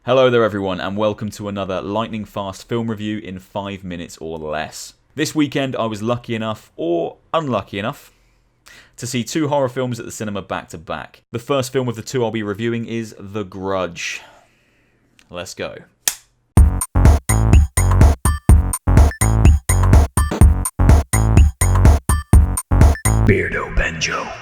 Hello there everyone, and welcome to another lightning fast film review in 5 minutes or less. This weekend I was lucky enough, or unlucky enough, to see two horror films at the cinema back to back. The first film of the two I'll be reviewing is The Grudge. Let's go. Beardo Benjo.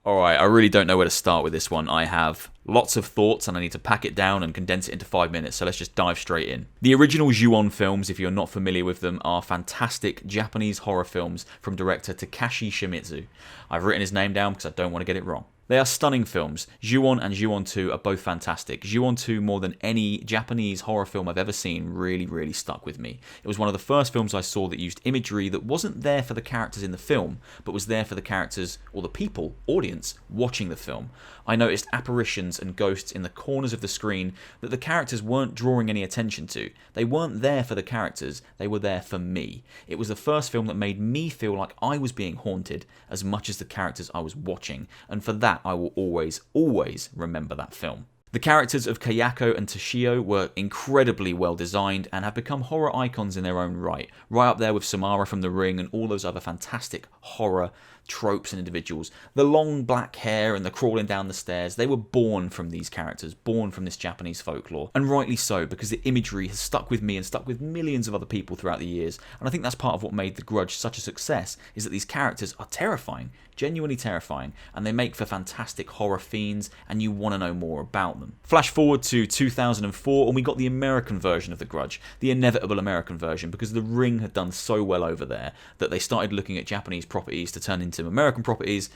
Alright, I really don't know where to start with this one. I have lots of thoughts and I need to pack it down and condense it into 5 minutes, so let's just dive straight in. The original Ju On films, if you're not familiar with them, are fantastic Japanese horror films from director Takashi Shimizu. I've written his name down because I don't want to get it wrong. They are stunning films. Ju On and Ju On 2 are both fantastic. Ju On 2, more than any Japanese horror film I've ever seen, really stuck with me. It was one of the first films I saw that used imagery that wasn't there for the characters in the film, but was there for the characters, or the people, audience, watching the film. I noticed apparitions and ghosts in the corners of the screen that the characters weren't drawing any attention to. They weren't there for the characters, they were there for me. It was the first film that made me feel like I was being haunted as much as the characters I was watching, and for that I will always remember that film. The characters of Kayako and Toshio were incredibly well designed and have become horror icons in their own right up there with Samara from The Ring and all those other fantastic horror tropes and individuals. The long black hair and the crawling down the stairs, they were born from these characters, born from this Japanese folklore, and rightly so, because the imagery has stuck with me and stuck with millions of other people throughout the years, and I think that's part of what made The Grudge such a success, is that these characters are terrifying, genuinely terrifying, and they make for fantastic horror fiends, and you want to know more about them. Flash forward to 2004, and we got the American version of The Grudge, the inevitable American version, because The Ring had done so well over there that they started looking at Japanese properties to turn into American properties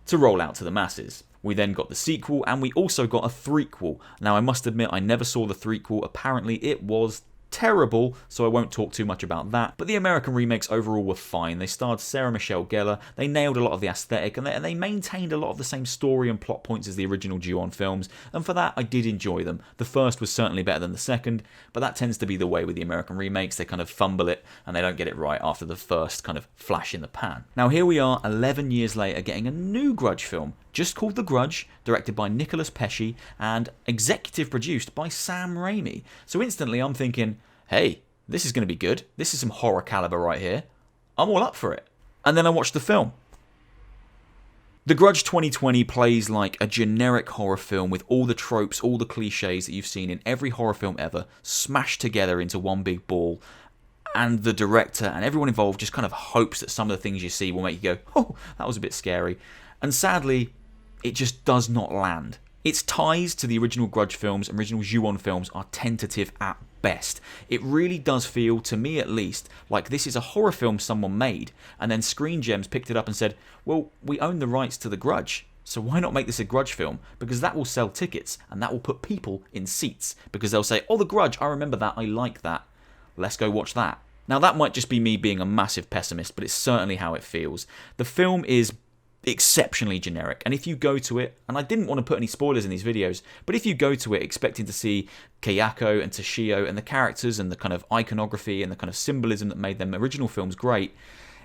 to roll out to the masses. We then got the sequel, and we also got a threequel. Now I must admit I never saw the threequel. Apparently it was terrible, so I won't talk too much about that, but the American remakes overall were fine. They starred Sarah Michelle Gellar, they nailed a lot of the aesthetic, and they maintained a lot of the same story and plot points as the original Ju On films, and for that I did enjoy them. The first was certainly better than the second, but that tends to be the way with the American remakes. They kind of fumble it, and they don't get it right after the first kind of flash in the pan. Now here we are 11 years later getting a new Grudge film, just called The Grudge, directed by Nicolas Pesce and executive produced by Sam Raimi. So instantly I'm thinking, hey, this is going to be good. This is some horror caliber right here. I'm all up for it. And then I watched the film. The Grudge 2020 plays like a generic horror film with all the tropes, all the cliches that you've seen in every horror film ever, smashed together into one big ball. And the director and everyone involved just kind of hopes that some of the things you see will make you go, oh, that was a bit scary. And sadly, it just does not land. Its ties to the original Grudge films, original Ju On films, are tentative at best. It really does feel, to me at least, like this is a horror film someone made, and then Screen Gems picked it up and said, well, we own the rights to The Grudge, so why not make this a Grudge film? Because that will sell tickets, and that will put people in seats, because they'll say, oh, The Grudge, I remember that, I like that, let's go watch that. Now that might just be me being a massive pessimist, but it's certainly how it feels. The film is exceptionally generic, and if you go to it, and I didn't want to put any spoilers in these videos, but if you go to it expecting to see Kayako and Toshio and the characters and the kind of iconography and the kind of symbolism that made them original films great,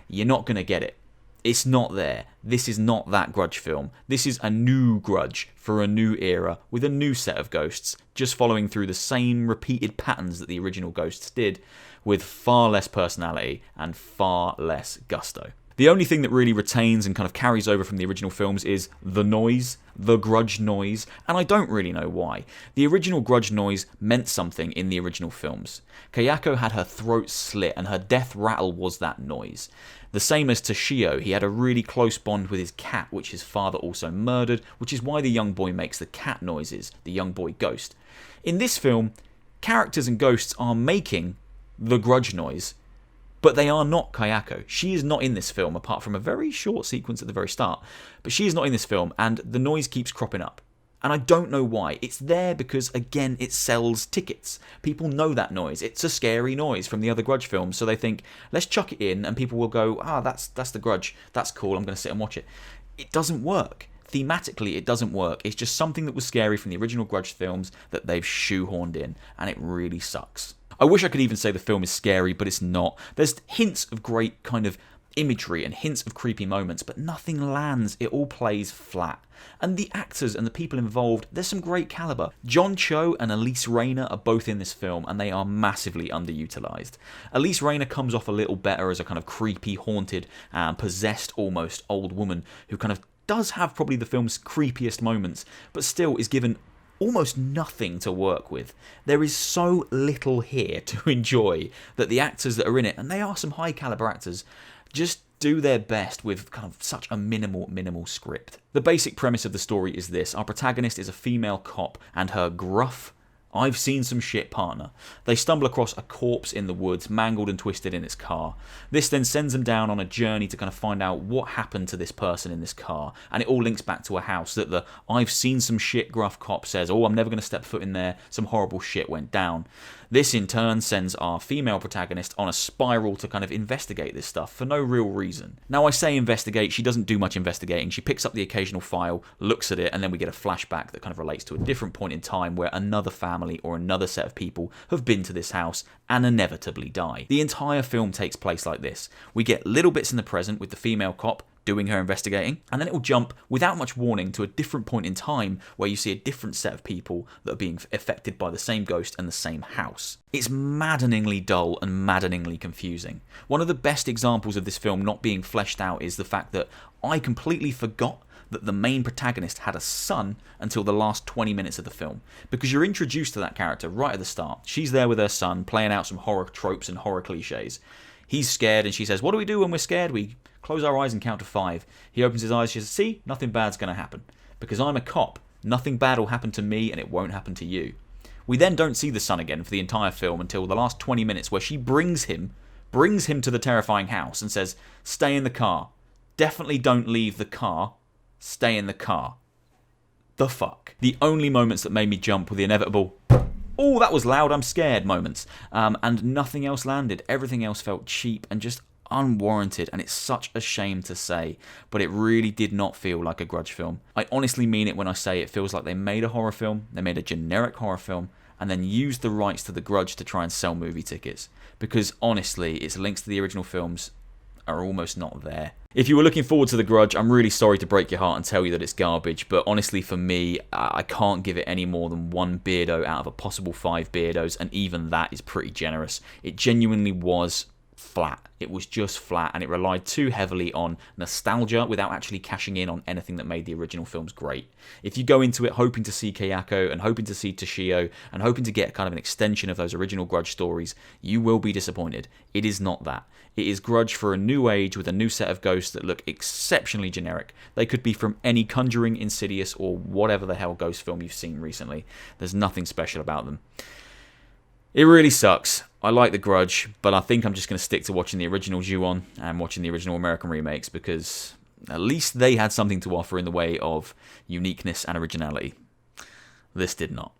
you're not going to get it. It's not there. This is not that Grudge film. This is a new Grudge for a new era with a new set of ghosts, just following through the same repeated patterns that the original ghosts did, with far less personality and far less gusto. The only thing that really retains and kind of carries over from the original films is the noise, the Grudge noise, and I don't really know why. The original Grudge noise meant something in the original films. Kayako had her throat slit and her death rattle was that noise. The same as Toshio, he had a really close bond with his cat, which his father also murdered, which is why the young boy makes the cat noises, the young boy ghost. In this film, characters and ghosts are making the Grudge noise, but they are not Kayako. She is not in this film, apart from a very short sequence at the very start. But she is not in this film, and the noise keeps cropping up. And I don't know why. It's there because, again, it sells tickets. People know that noise. It's a scary noise from the other Grudge films, so they think, let's chuck it in, and people will go, that's the Grudge. That's cool, I'm going to sit and watch it. It doesn't work. Thematically, it doesn't work. It's just something that was scary from the original Grudge films that they've shoehorned in, and it really sucks. I wish I could even say the film is scary, but it's not. There's hints of great kind of imagery and hints of creepy moments, but nothing lands. It all plays flat. And the actors and the people involved, there's some great caliber. Cho and Elise Rainier are both in this film, and they are massively underutilized. Elise Rainier comes off a little better as a kind of creepy, haunted, possessed almost old woman who kind of does have probably the film's creepiest moments, but still is given almost nothing to work with. There is so little here to enjoy that the actors that are in it, and they are some high caliber actors, just do their best with kind of such a minimal script. The basic premise of the story is this. Our protagonist is a female cop and her gruff, I've seen some shit partner. They stumble across a corpse in the woods, mangled and twisted in its car. This then sends them down on a journey to kind of find out what happened to this person in this car, and it all links back to a house that the I've seen some shit gruff cop says, oh, I'm never going to step foot in there, some horrible shit went down. This in turn sends our female protagonist on a spiral to kind of investigate this stuff for no real reason. Now I say investigate, she doesn't do much investigating. She picks up the occasional file, looks at it, and then we get a flashback that kind of relates to a different point in time where another family or another set of people have been to this house and inevitably die. The entire film takes place like this. We get little bits in the present with the female cop doing her investigating, and then it will jump without much warning to a different point in time where you see a different set of people that are being affected by the same ghost and the same house. It's maddeningly dull and maddeningly confusing. One of the best examples of this film not being fleshed out is the fact that I completely forgot that the main protagonist had a son until the last 20 minutes of the film, because you're introduced to that character right at the start. She's there with her son playing out some horror tropes and horror cliches. He's scared and she says, what do we do when we're scared? We close our eyes and count to 5. He opens his eyes, she says, see, nothing bad's going to happen. Because I'm a cop, nothing bad will happen to me and it won't happen to you. We then don't see the son again for the entire film until the last 20 minutes where she brings him to the terrifying house and says, stay in the car. Definitely don't leave the car. Stay in the car. The fuck? The only moments that made me jump were the inevitable, oh, that was loud, I'm scared moments. And nothing else landed. Everything else felt cheap and just unwarranted, and it's such a shame to say, but it really did not feel like a Grudge film. I honestly mean it when I say it feels like they made a horror film, they made a generic horror film, and then used the rights to The Grudge to try and sell movie tickets. Because honestly, its links to the original films are almost not there. If you were looking forward to The Grudge, I'm really sorry to break your heart and tell you that it's garbage, but honestly for me, I can't give it any more than 1 beardo out of a possible 5 beardos, and even that is pretty generous. It genuinely was flat. It was just flat, and it relied too heavily on nostalgia without actually cashing in on anything that made the original films great. If you go into it hoping to see Kayako and hoping to see Toshio and hoping to get kind of an extension of those original Grudge stories, you will be disappointed. It is not that. It is Grudge for a new age with a new set of ghosts that look exceptionally generic. They could be from any Conjuring, Insidious, or whatever the hell ghost film you've seen recently. There's nothing special about them. It really sucks. I like The Grudge, but I think I'm just going to stick to watching the original Ju On and watching the original American remakes, because at least they had something to offer in the way of uniqueness and originality. This did not.